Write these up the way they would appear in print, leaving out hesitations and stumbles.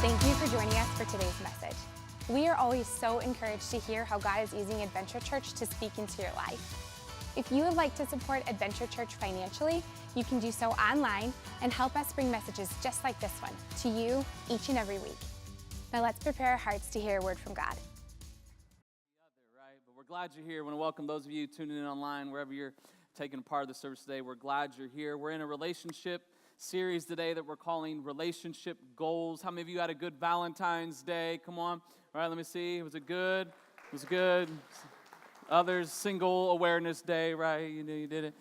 Thank you for joining us for today's message. We are always so encouraged to hear how God is using Adventure Church to speak into your life. If you would like to support Adventure Church financially, you can do so online and help us bring messages just like this one to you each and every week. Now let's prepare our hearts to hear a word from God. Right? But we're glad you're here. I want to welcome those of you tuning in online, wherever you're taking part of the service today. We're glad you're here. We're in a relationship series today that we're calling Relationship Goals. How many of you had a good Valentine's Day? Come on. All right, let me see. Was it good? It was good. Others, Single Awareness Day, right? You know, you did it.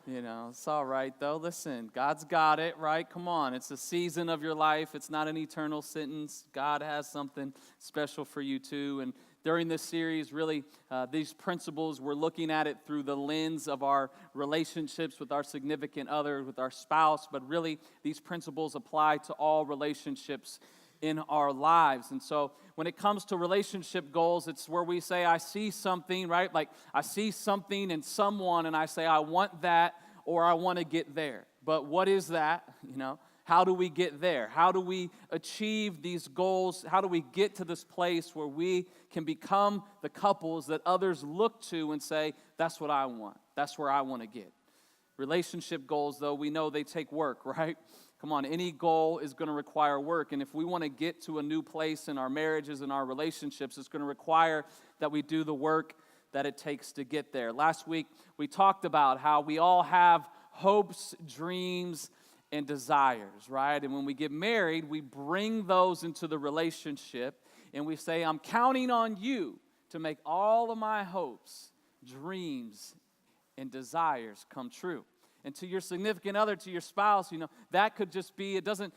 You know, it's all right, though. Listen, God's got it, right? Come on. It's a season of your life. It's not an eternal sentence. God has something special for you, too. And during this series, really, these principles, we're looking at it through the lens of our relationships with our significant other, with our spouse. But really, these principles apply to all relationships in our lives. And so when it comes to relationship goals, it's where we say, I see something, right? Like I see something in someone and I say, I want that or I want to get there. But what is that? You know, how do we get there? How do we achieve these goals? How do we get to this place where we can become the couples that others look to and say, that's what I want. That's where I want to get. Relationship goals, though, we know they take work, right? Come on, any goal is going to require work. And if we want to get to a new place in our marriages and our relationships, it's going to require that we do the work that it takes to get there. Last week, we talked about how we all have hopes, dreams, and desires, right? And when we get married, we bring those into the relationship and we say, I'm counting on you to make all of my hopes, dreams, and desires come true. And to your significant other, to your spouse, you know, that could just be, it doesn't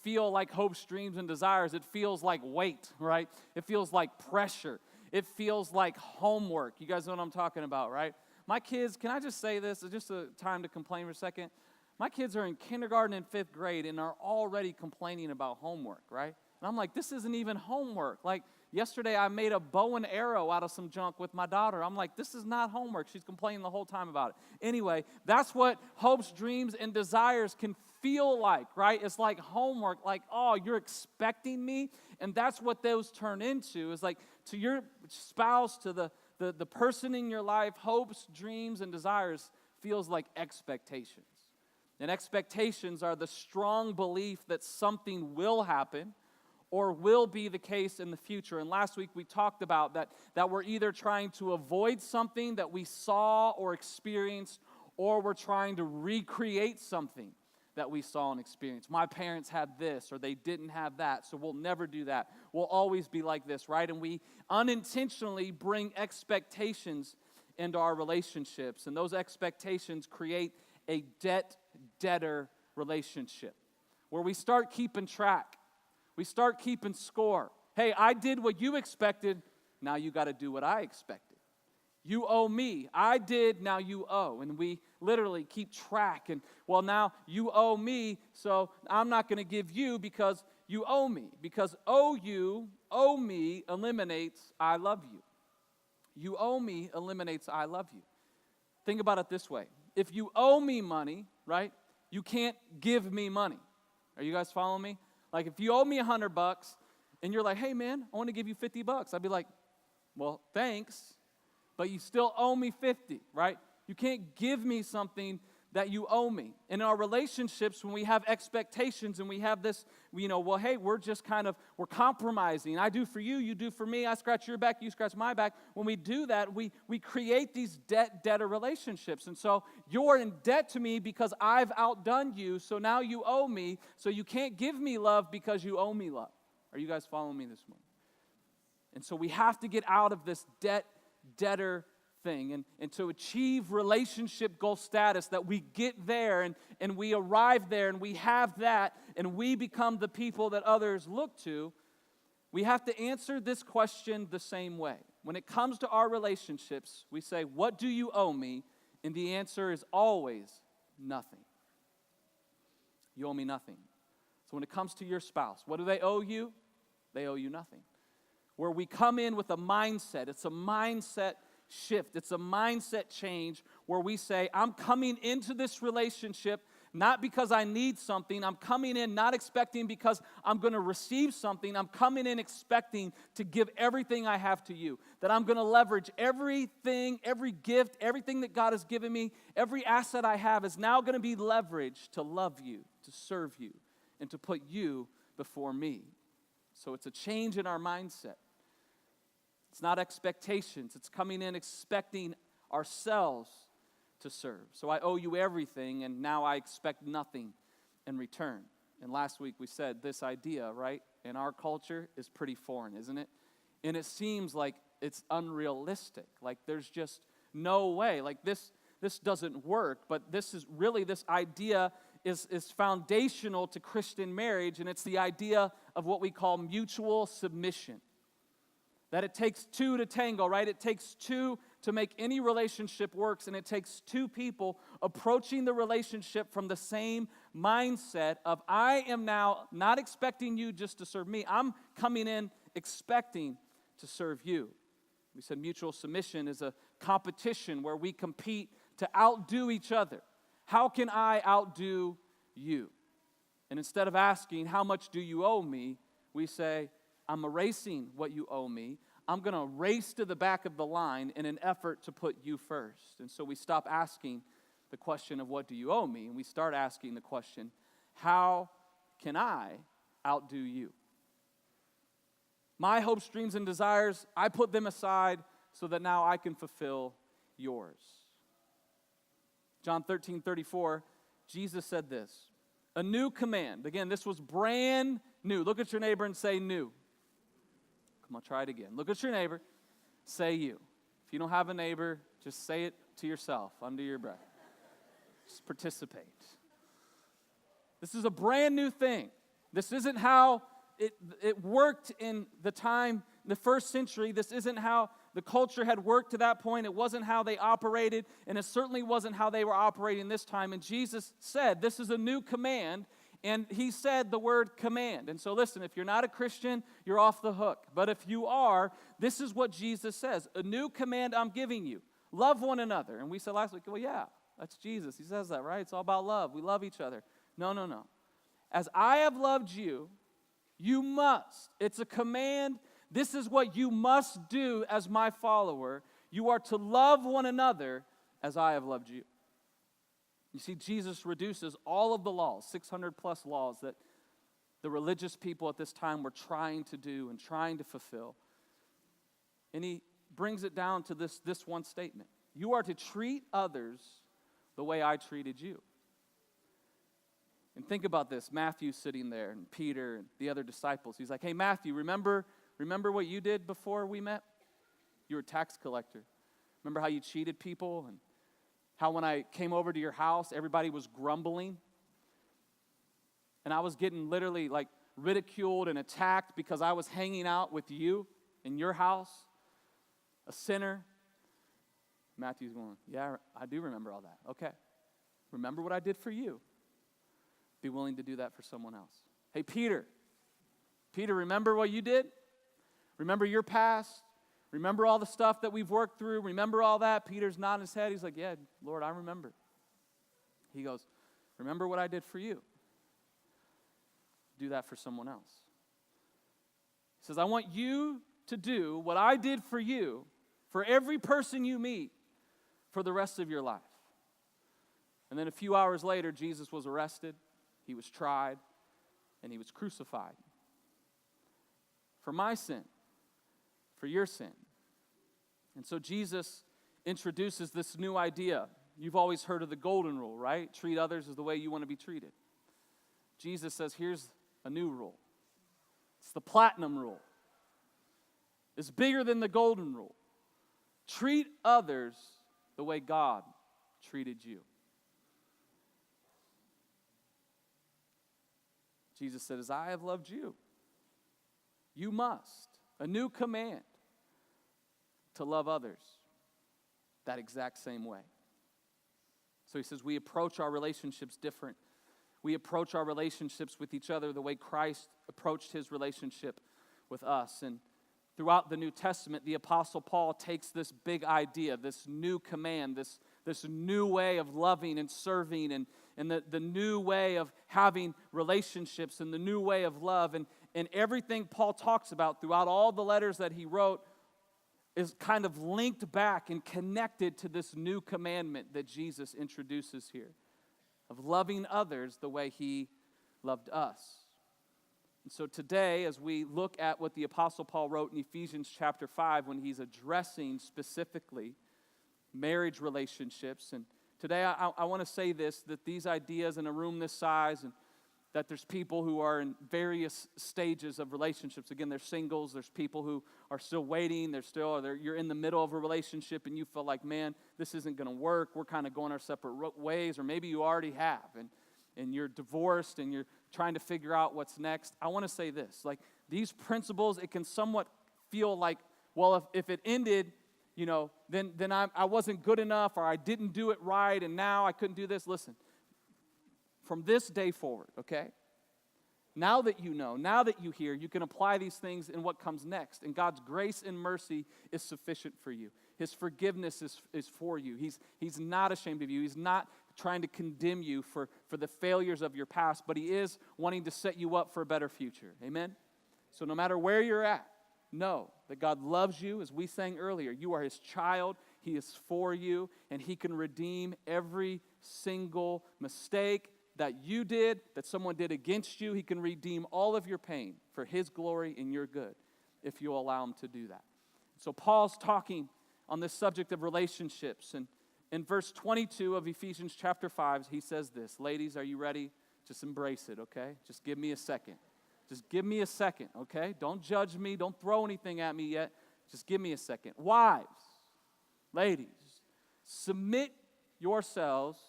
feel like hopes, dreams, and desires. It feels like weight, right? It feels like pressure. It feels like homework. You guys know what I'm talking about, right? My kids, can I just say this? It's just a time to complain for a second. My kids are in kindergarten and 5th grade and are already complaining about homework, right? And I'm like, this isn't even homework. Like, yesterday I made a bow and arrow out of some junk with my daughter. I'm like, this is not homework. She's complaining the whole time about it. Anyway, that's what hopes, dreams, and desires can feel like, right? It's like homework, like, oh, you're expecting me? And that's what those turn into, is like to your spouse, to the person in your life, hopes, dreams, and desires feels like expectations. And expectations are the strong belief that something will happen or will be the case in the future. And last week we talked about that we're either trying to avoid something that we saw or experienced, or we're trying to recreate something that we saw and experienced. My parents had this, or they didn't have that, so we'll never do that. We'll always be like this, right? And we unintentionally bring expectations into our relationships, and those expectations create a debt-debtor relationship where we start keeping track. We start keeping score. Hey, I did what you expected. Now you got to do what I expected. You owe me. I did. Now you owe. And we literally keep track. And, well, now you owe me, so I'm not going to give you because you owe me. Because owe me eliminates I love you. You owe me eliminates I love you. Think about it this way. If you owe me money, right, you can't give me money. Are you guys following me? Like if you owe me $100 and you're like, hey man, I want to give you $50. I'd be like, well, thanks, but you still owe me 50, right? You can't give me something that you owe me. In our relationships, when we have expectations and we have this, you know, well, hey, we're compromising. I do for you, you do for me. I scratch your back, you scratch my back. When we do that, we create these debtor relationships. And so you're in debt to me because I've outdone you, so now you owe me, so you can't give me love because you owe me love. Are you guys following me this morning? And so we have to get out of this debtor thing and to achieve relationship goal status, that we get there and we arrive there and we have that and we become the people that others look to. We have to answer this question the same way. When it comes to our relationships, we say, what do you owe me? And the answer is always nothing. You owe me nothing. So when it comes to your spouse, what do they owe you? They owe you nothing. Where we come in with a mindset, it's a mindset shift. It's a mindset change where we say, I'm coming into this relationship not because I need something. I'm coming in not expecting because I'm going to receive something. I'm coming in expecting to give everything I have to you. That I'm going to leverage everything, every gift, everything that God has given me, every asset I have is now going to be leveraged to love you, to serve you, and to put you before me. So it's a change in our mindset. It's not expectations. It's coming in expecting ourselves to serve. So I owe you everything, and now I expect nothing in return. And last week we said this idea, right, in our culture is pretty foreign, isn't it? And it seems like it's unrealistic. Like there's just no way. Like this doesn't work. But this idea is foundational to Christian marriage, and it's the idea of what we call mutual submission. That it takes two to tango, right? It takes two to make any relationship works, and it takes two people approaching the relationship from the same mindset of, I am now not expecting you just to serve me. I'm coming in expecting to serve you. We said mutual submission is a competition where we compete to outdo each other. How can I outdo you? And instead of asking, how much do you owe me? We say, I'm erasing what you owe me. I'm going to race to the back of the line in an effort to put you first. And so we stop asking the question of what do you owe me, and we start asking the question, how can I outdo you? My hopes, dreams, and desires, I put them aside so that now I can fulfill yours. John 13:34, Jesus said this, a new command. Again, this was brand new. Look at your neighbor and say new. Come on, try it again. Look at your neighbor, say you. If you don't have a neighbor, just say it to yourself under your breath. Just participate. This is a brand new thing. This isn't how it worked in the time, the first century. This isn't how the culture had worked to that point. It wasn't how they operated, and it certainly wasn't how they were operating this time. And Jesus said, this is a new command. And he said the word command. And so listen, if you're not a Christian, you're off the hook. But if you are, this is what Jesus says. A new command I'm giving you. Love one another. And we said last week, well, yeah, that's Jesus. He says that, right? It's all about love. We love each other. No. As I have loved you, you must. It's a command. This is what you must do as my follower. You are to love one another as I have loved you. You see, Jesus reduces all of the laws, 600 plus laws that the religious people at this time were trying to do and trying to fulfill. And he brings it down to this one statement. You are to treat others the way I treated you. And think about this. Matthew's sitting there, and Peter and the other disciples. He's like, hey, Matthew, remember what you did before we met? You were a tax collector. Remember how you cheated people and how when I came over to your house, everybody was grumbling? And I was getting literally like ridiculed and attacked because I was hanging out with you in your house, a sinner. Matthew's going, yeah, I do remember all that. Okay. Remember what I did for you. Be willing to do that for someone else. Hey, Peter, remember what you did? Remember your past? Remember all the stuff that we've worked through? Remember all that? Peter's nodding his head. He's like, yeah, Lord, I remember. He goes, remember what I did for you. Do that for someone else. He says, I want you to do what I did for you, for every person you meet, for the rest of your life. And then a few hours later, Jesus was arrested, he was tried, and he was crucified. For my sin, for your sin. And so Jesus introduces this new idea. You've always heard of the golden rule, right? Treat others as the way you want to be treated. Jesus says, here's a new rule. It's the platinum rule. It's bigger than the golden rule. Treat others the way God treated you. Jesus said, as I have loved you, you must. A new command to love others that exact same way. So he says we approach our relationships different. We approach our relationships with each other the way Christ approached his relationship with us. And throughout the New Testament, the Apostle Paul takes this big idea, this new command, this new way of loving and serving the new way of having relationships and the new way of love. And everything Paul talks about throughout all the letters that he wrote is kind of linked back and connected to this new commandment that Jesus introduces here of loving others the way he loved us. And so today, as we look at what the Apostle Paul wrote in Ephesians chapter 5, when he's addressing specifically marriage relationships, and today I want to say this, that these ideas in a room this size, and that there's people who are in various stages of relationships. Again, there's singles, there's people who are still waiting, you're in the middle of a relationship and you feel like, man, this isn't going to work, we're kind of going our separate ways, or maybe you already have, and you're divorced and you're trying to figure out what's next. I want to say this, like these principles, it can somewhat feel like, well, if it ended, then I wasn't good enough, or I didn't do it right, and now I couldn't do this. Listen, from this day forward, okay? Now that you know, now that you hear, you can apply these things in what comes next. And God's grace and mercy is sufficient for you. His forgiveness is for you. He's not ashamed of you. He's not trying to condemn you for the failures of your past, but he is wanting to set you up for a better future. Amen? So no matter where you're at, know that God loves you. As we sang earlier, you are his child. He is for you, and he can redeem every single mistake that you did, that someone did against you. He can redeem all of your pain for his glory and your good if you allow him to do that. So Paul's talking on this subject of relationships, and in verse 22 of Ephesians chapter 5, he says this, ladies, are you ready? Just embrace it, okay? Just give me a second. Just give me a second, okay? Don't judge me. Don't throw anything at me yet. Just give me a second. Wives, ladies, submit yourselves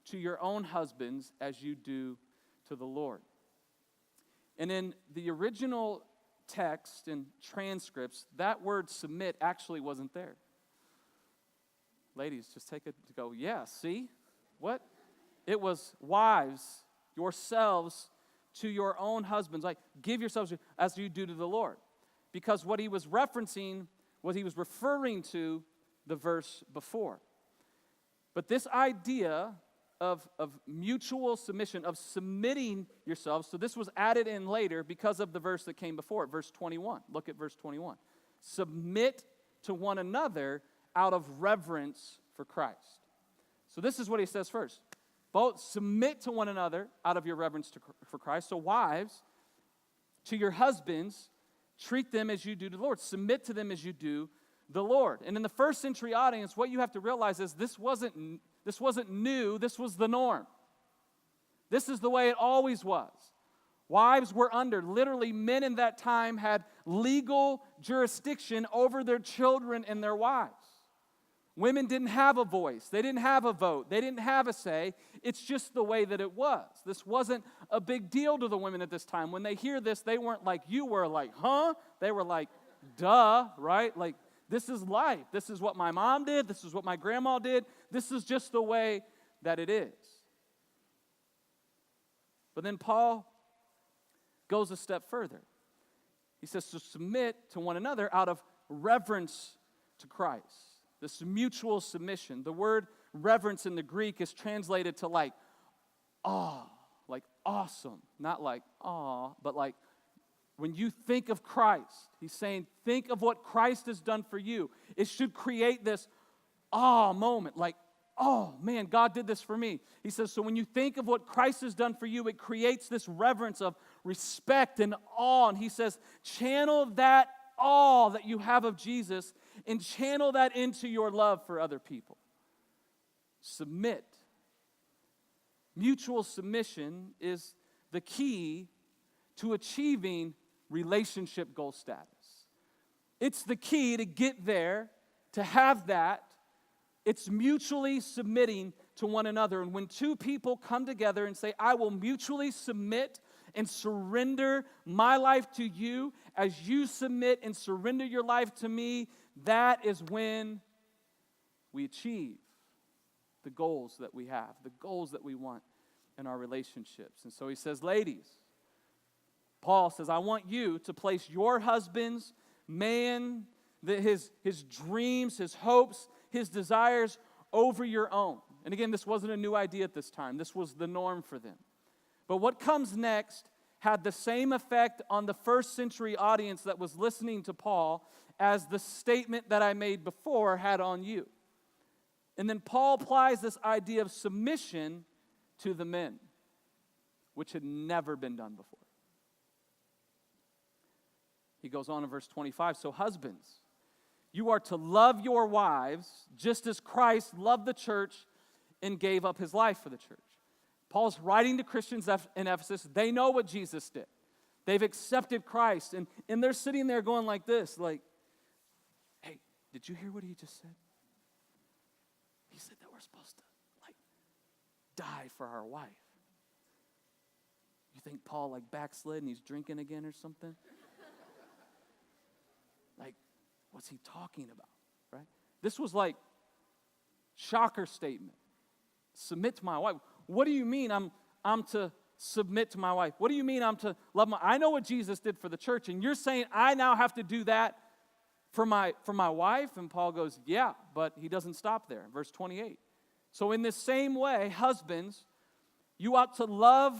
to your own husbands as you do to the Lord. And in the original text and transcripts, that word submit actually wasn't there. Ladies, just take it to go, yeah, see? What? It was wives, yourselves to your own husbands. Like, give yourselves as you do to the Lord. Because what he was referencing, what he was referring to the verse before. But this idea of mutual submission, of submitting yourselves. So this was added in later because of the verse that came before it, verse 21. Look at verse 21. Submit to one another out of reverence for Christ. So this is what he says first. Both submit to one another out of your reverence for Christ. So wives, to your husbands, treat them as you do to the Lord. Submit to them as you do the Lord. And in the first century audience, what you have to realize is this wasn't new, this was the norm. This is the way it always was. Wives were under, literally men in that time had legal jurisdiction over their children and their wives. Women didn't have a voice, they didn't have a vote, they didn't have a say. It's just the way that it was. This wasn't a big deal to the women at this time. When they hear this, they weren't like you were, like, huh? They were like, duh, right? Like, this is life. This is what my mom did. This is what my grandma did. This is just the way that it is. But then Paul goes a step further. He says to submit to one another out of reverence to Christ. This mutual submission. The word reverence in the Greek is translated to like awe, like awesome. Not like awe, but like when you think of Christ, he's saying, think of what Christ has done for you. It should create this awe moment, like, oh man, God did this for me. He says, so when you think of what Christ has done for you, it creates this reverence of respect and awe. And he says, channel that awe that you have of Jesus and channel that into your love for other people. Submit. Mutual submission is the key to achieving relationship goal status. It's the key to get there, to have that. It's mutually submitting to one another. And when two people come together and say, I will mutually submit and surrender my life to you as you submit and surrender your life to me, that is when we achieve the goals that we have, the goals that we want in our relationships. And so he says, ladies, Paul says, I want you to place your husband's his dreams, his hopes, his desires over your own. And again, this wasn't a new idea at this time. This was the norm for them. But what comes next had the same effect on the first century audience that was listening to Paul as the statement that I made before had on you. And then Paul applies this idea of submission to the men, which had never been done before. He goes on in verse 25, so husbands, you are to love your wives just as Christ loved the church and gave up his life for the church. Paul's writing to Christians in Ephesus. They know what Jesus did. They've accepted Christ, and they're sitting there going like this, like, hey, did you hear what he just said? He said that we're supposed to, die for our wife. You think Paul, backslid and he's drinking again or something? What's he talking about, right? This was shocker statement. Submit to my wife. What do you mean I'm to submit to my wife? What do you mean I'm to love my... I know what Jesus did for the church, and you're saying I now have to do that for my wife? And Paul goes, yeah, but he doesn't stop there. Verse 28. So in this same way, husbands, you ought to love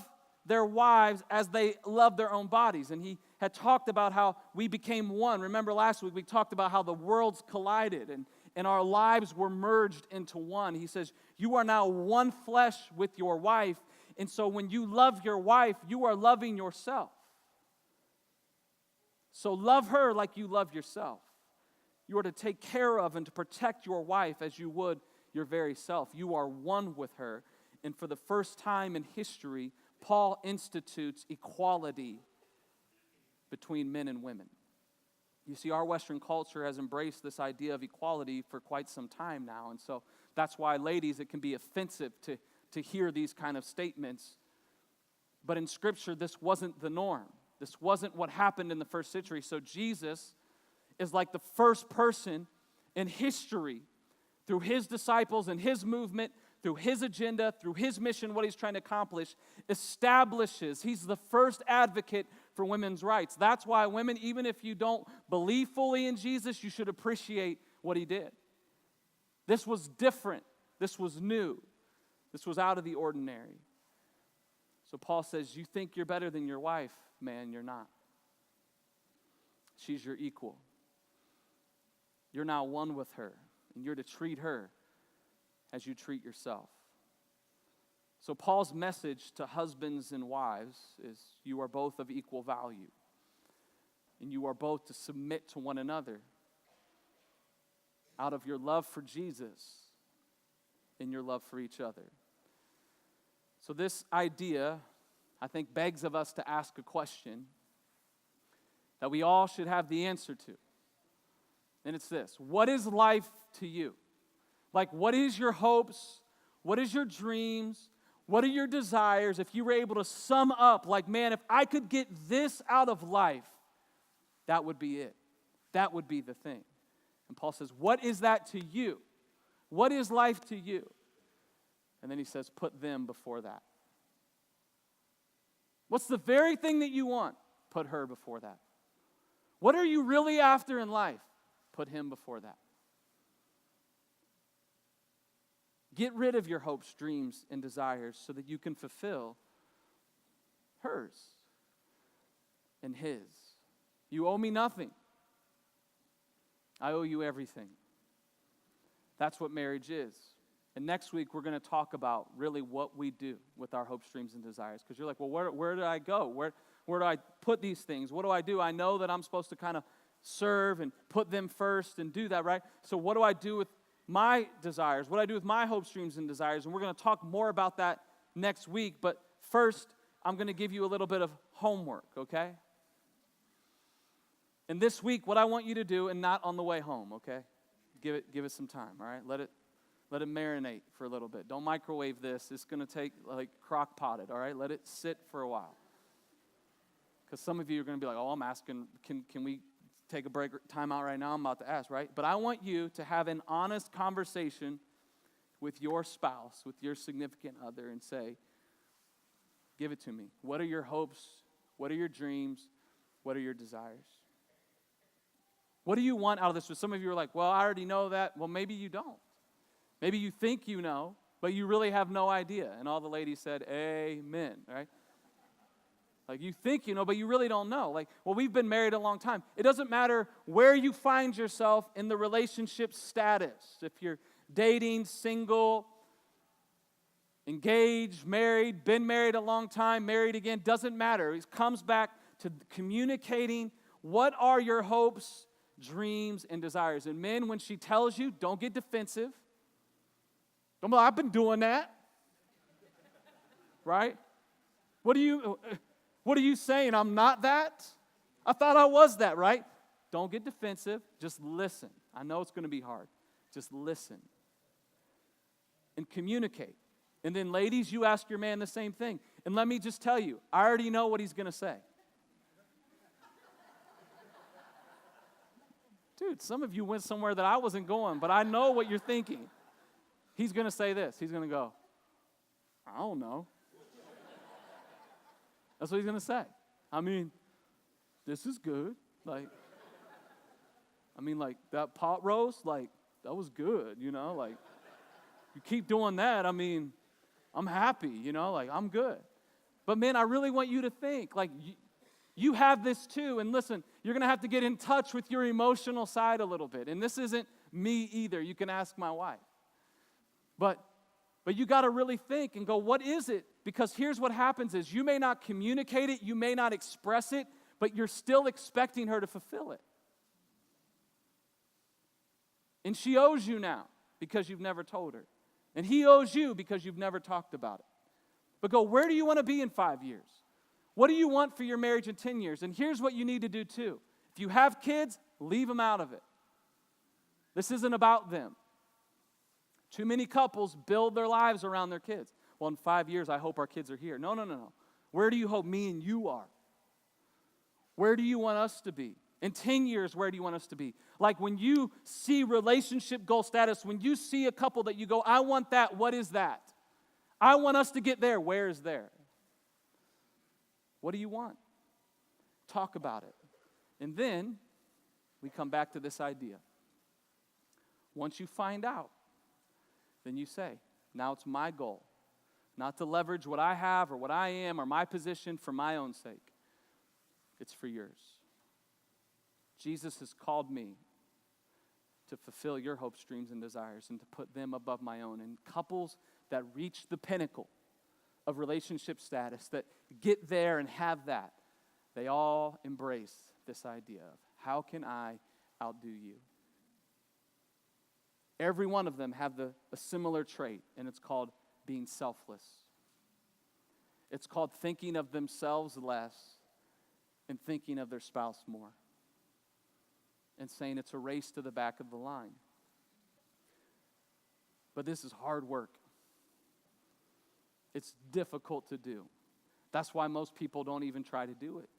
their wives as they love their own bodies. And he had talked about how we became one. Remember last week we talked about how the worlds collided and our lives were merged into one. He says, you are now one flesh with your wife. And so when you love your wife, you are loving yourself. So love her like you love yourself. You are to take care of and to protect your wife as you would your very self. You are one with her. And for the first time in history, Paul institutes equality between men and women. You see, our Western culture has embraced this idea of equality for quite some time now. And so that's why, ladies, it can be offensive to hear these kind of statements. But in Scripture, this wasn't the norm. This wasn't what happened in the first century. So Jesus is like the first person in history, through his disciples and his movement, through his agenda, through his mission, what he's trying to accomplish, establishes. He's the first advocate for women's rights. That's why women, even if you don't believe fully in Jesus, you should appreciate what he did. This was different. This was new. This was out of the ordinary. So Paul says, you think you're better than your wife? Man, you're not. She's your equal. You're now one with her, and you're to treat her as you treat yourself. So Paul's message to husbands and wives is you are both of equal value. And you are both to submit to one another out of your love for Jesus and your love for each other. So this idea, I think, begs of us to ask a question that we all should have the answer to. And it's this: what is life to you? What is your hopes? What is your dreams? What are your desires? If you were able to sum up, man, if I could get this out of life, that would be it. That would be the thing. And Paul says, what is that to you? What is life to you? And then he says, put them before that. What's the very thing that you want? Put her before that. What are you really after in life? Put him before that. Get rid of your hopes, dreams, and desires so that you can fulfill hers and his. You owe me nothing. I owe you everything. That's what marriage is. And next week, we're going to talk about really what we do with our hopes, dreams, and desires. Because you're like, well, where do I go? Where do I put these things? What do I do? I know that I'm supposed to kind of serve and put them first and do that, right? So what do I do with my desires? What do I do with my hopes, dreams, and desires? And we're going to talk more about that next week. But first, I'm going to give you a little bit of homework, okay? And this week, what I want you to do, and not on the way home, okay? Give it some time, all right? Let it marinate for a little bit. Don't microwave this. It's going to take crock potted, all right? Let it sit for a while. Because some of you are going to be like, oh, I'm asking, can we take a break, time out right now? I'm about to ask, right? But I want you to have an honest conversation with your spouse, with your significant other, and say, give it to me. What are your hopes? What are your dreams? What are your desires? What do you want out of this? So some of you are like, well, I already know that. Well, maybe you don't. Maybe you think you know, but you really have no idea. And all the ladies said, amen, right? Like you think you know, but you really don't know. Like, well, we've been married a long time. It doesn't matter where you find yourself in the relationship status. If you're dating, single, engaged, married, been married a long time, married again, doesn't matter. It comes back to communicating what are your hopes, dreams, and desires. And men, when she tells you, don't get defensive. Don't be like, I've been doing that. Right? What are you saying? I'm not that? I thought I was that, right? Don't get defensive. Just listen. I know it's going to be hard. Just listen. And communicate. And then ladies, you ask your man the same thing. And let me just tell you, I already know what he's going to say. Dude, some of you went somewhere that I wasn't going, but I know what you're thinking. He's going to say this. He's going to go, I don't know. That's what he's going to say. I mean, this is good. Like that pot roast, like, that was good, you know? Like, you keep doing that, I mean, I'm happy, you know? Like, I'm good. But, man, I really want you to think, like, you have this too. And listen, you're going to have to get in touch with your emotional side a little bit. And this isn't me either. You can ask my wife. But you got to really think and go, what is it? Because here's what happens is you may not communicate it, you may not express it, but you're still expecting her to fulfill it. And she owes you now because you've never told her. And he owes you because you've never talked about it. But go, where do you want to be in 5 years? What do you want for your marriage in 10 years? And here's what you need to do too. If you have kids, leave them out of it. This isn't about them. Too many couples build their lives around their kids. Well, in 5 years, I hope our kids are here. No. Where do you hope me and you are? Where do you want us to be? In 10 years, where do you want us to be? Like when you see relationship goal status, when you see a couple that you go, I want that, what is that? I want us to get there. Where is there? What do you want? Talk about it. And then we come back to this idea. Once you find out, then you say, now it's my goal. Not to leverage what I have or what I am or my position for my own sake. It's for yours. Jesus has called me to fulfill your hopes, dreams, and desires and to put them above my own. And couples that reach the pinnacle of relationship status, that get there and have that, they all embrace this idea of how can I outdo you? Every one of them have a similar trait, and it's called being selfless. It's called thinking of themselves less and thinking of their spouse more. And saying it's a race to the back of the line. But this is hard work. It's difficult to do. That's why most people don't even try to do it.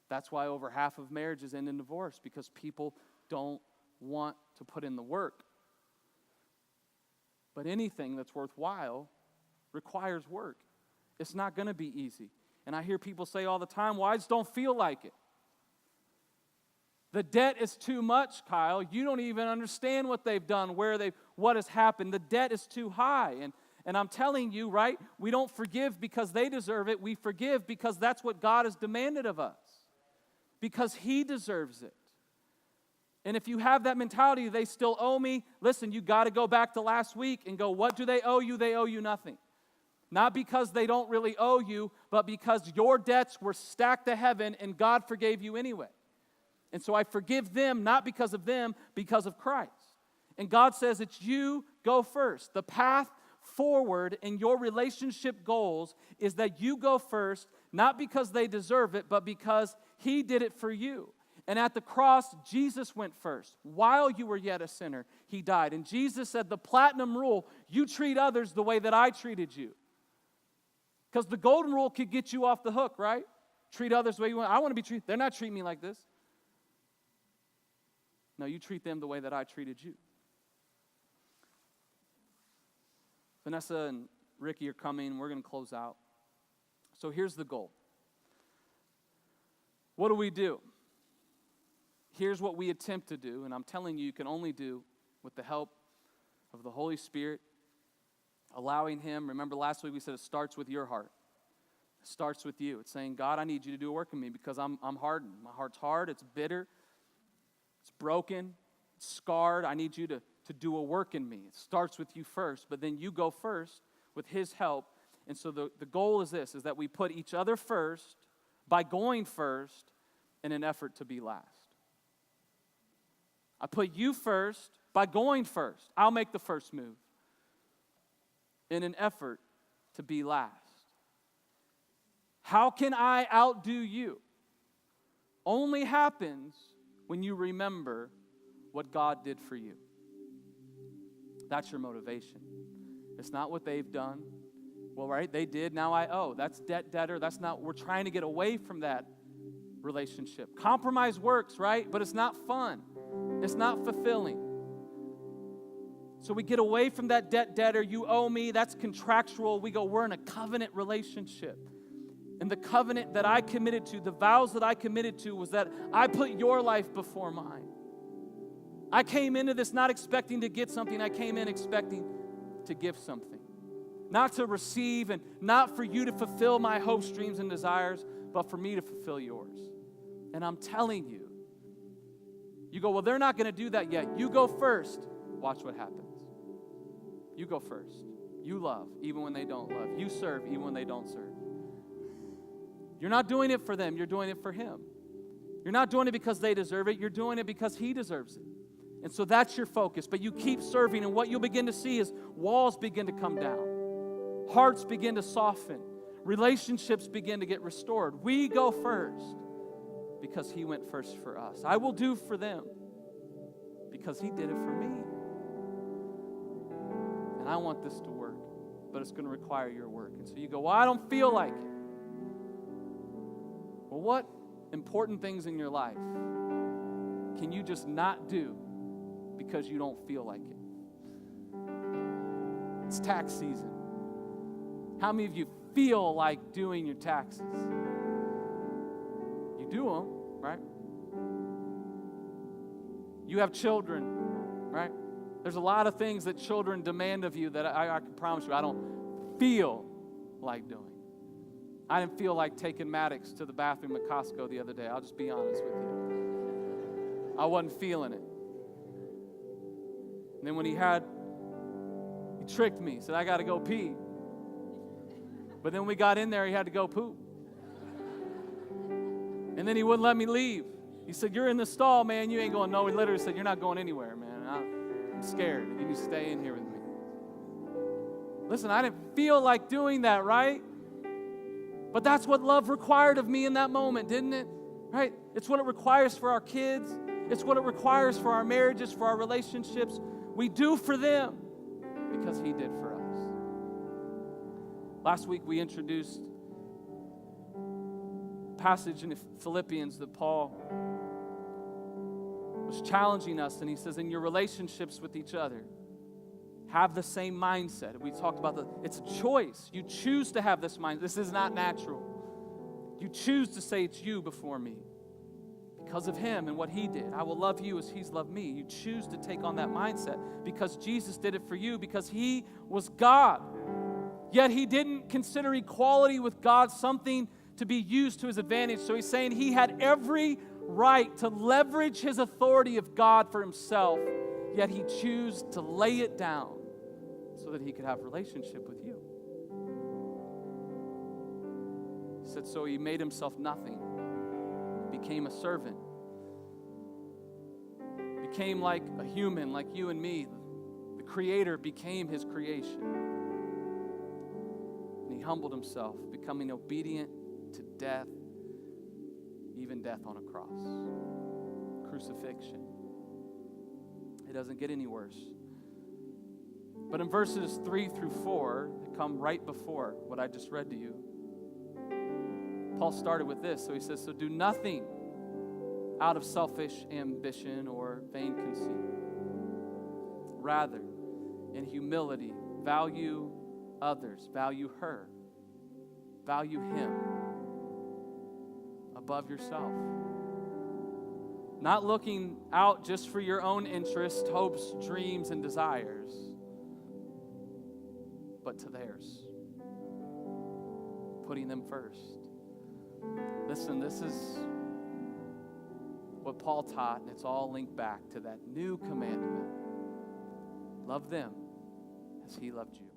That's why over half of marriages end in divorce, because people don't want to put in the work. But anything that's worthwhile requires work. It's not going to be easy. And I hear people say all the time, well, I just don't feel like it. The debt is too much, Kyle. You don't even understand what they've done, what has happened. The debt is too high. And I'm telling you, right, we don't forgive because they deserve it. We forgive because that's what God has demanded of us. Because He deserves it. And if you have that mentality, they still owe me, listen, you got to go back to last week and go, what do they owe you? They owe you nothing. Not because they don't really owe you, but because your debts were stacked to heaven and God forgave you anyway. And so I forgive them, not because of them, because of Christ. And God says it's you, go first. The path forward in your relationship goals is that you go first, not because they deserve it, but because He did it for you. And at the cross, Jesus went first. While you were yet a sinner, He died. And Jesus said the platinum rule, you treat others the way that I treated you. Because the golden rule could get you off the hook, right? Treat others the way you want. I want to be treated. They're not treating me like this. No, you treat them the way that I treated you. Vanessa and Ricky are coming. We're going to close out. So here's the goal. What do? Here's what we attempt to do, and I'm telling you, you can only do with the help of the Holy Spirit, Allowing him, remember last week we said it starts with your heart. It starts with you. It's saying, God, I need you to do a work in me because I'm hardened. My heart's hard, it's bitter, it's broken, it's scarred. I need you to do a work in me. It starts with you first, but then you go first with his help. And so the goal is this, is that we put each other first by going first in an effort to be last. I put you first by going first. I'll make the first move in an effort to be last. How can I outdo you? Only happens when you remember what God did for you. That's your motivation. It's not what they've done. Well, right, they did, now I owe. That's debt-debtor. That's not, we're trying to get away from that relationship. Compromise works, right? But it's not fun. It's not fulfilling. So we get away from that debt-debtor. You owe me. That's contractual. We go, we're in a covenant relationship. And the covenant that I committed to, the vows that I committed to was that I put your life before mine. I came into this not expecting to get something. I came in expecting to give something. Not to receive and not for you to fulfill my hopes, dreams, and desires, but for me to fulfill yours. And I'm telling you, you go, well, they're not going to do that yet. You go first. Watch what happens. You go first. You love even when they don't love. You serve even when they don't serve. You're not doing it for them. You're doing it for him. You're not doing it because they deserve it. You're doing it because he deserves it. And so that's your focus. But you keep serving, and what you'll begin to see is walls begin to come down. Hearts begin to soften. Relationships begin to get restored. We go first because he went first for us. I will do for them because he did it for me. And I want this to work, but it's going to require your work. And so you go, well, I don't feel like it. Well, what important things in your life can you just not do because you don't feel like it? It's tax season. How many of you feel like doing your taxes? You do them, right? You have children, right? There's a lot of things that children demand of you that I can promise you I don't feel like doing. I didn't feel like taking Maddox to the bathroom at Costco the other day. I'll just be honest with you. I wasn't feeling it. And then when he tricked me, said, I got to go pee. But then when we got in there, he had to go poop. And then he wouldn't let me leave. He said, you're in the stall, man. You ain't going. No, he literally said, you're not going anywhere, man. I'm scared. You need to stay in here with me. Listen, I didn't feel like doing that, right? But that's what love required of me in that moment, didn't it? Right? It's what it requires for our kids. It's what it requires for our marriages, for our relationships. We do for them because he did for us. Last week we introduced a passage in Philippians that Paul was challenging us, and he says, in your relationships with each other, have the same mindset. We talked about it's a choice. You choose to have this mind. This is not natural. You choose to say it's you before me because of him and what he did. I will love you as he's loved me. You choose to take on that mindset because Jesus did it for you, because he was God. Yet he didn't consider equality with God something to be used to his advantage. So he's saying he had every right to leverage his authority of God for himself, yet he chose to lay it down so that he could have a relationship with you. He said, so he made himself nothing, became a servant, became like a human, like you and me. The Creator became his creation. And he humbled himself, becoming obedient to death, even death on a cross. Crucifixion. It doesn't get any worse. But in verses 3 through 4, that come right before what I just read to you, Paul started with this. So he says, so do nothing out of selfish ambition or vain conceit. Rather, in humility, value others, value her, value him above yourself. Not looking out just for your own interests, hopes, dreams, and desires, but to theirs. Putting them first. Listen, this is what Paul taught, and it's all linked back to that new commandment. Love them as he loved you.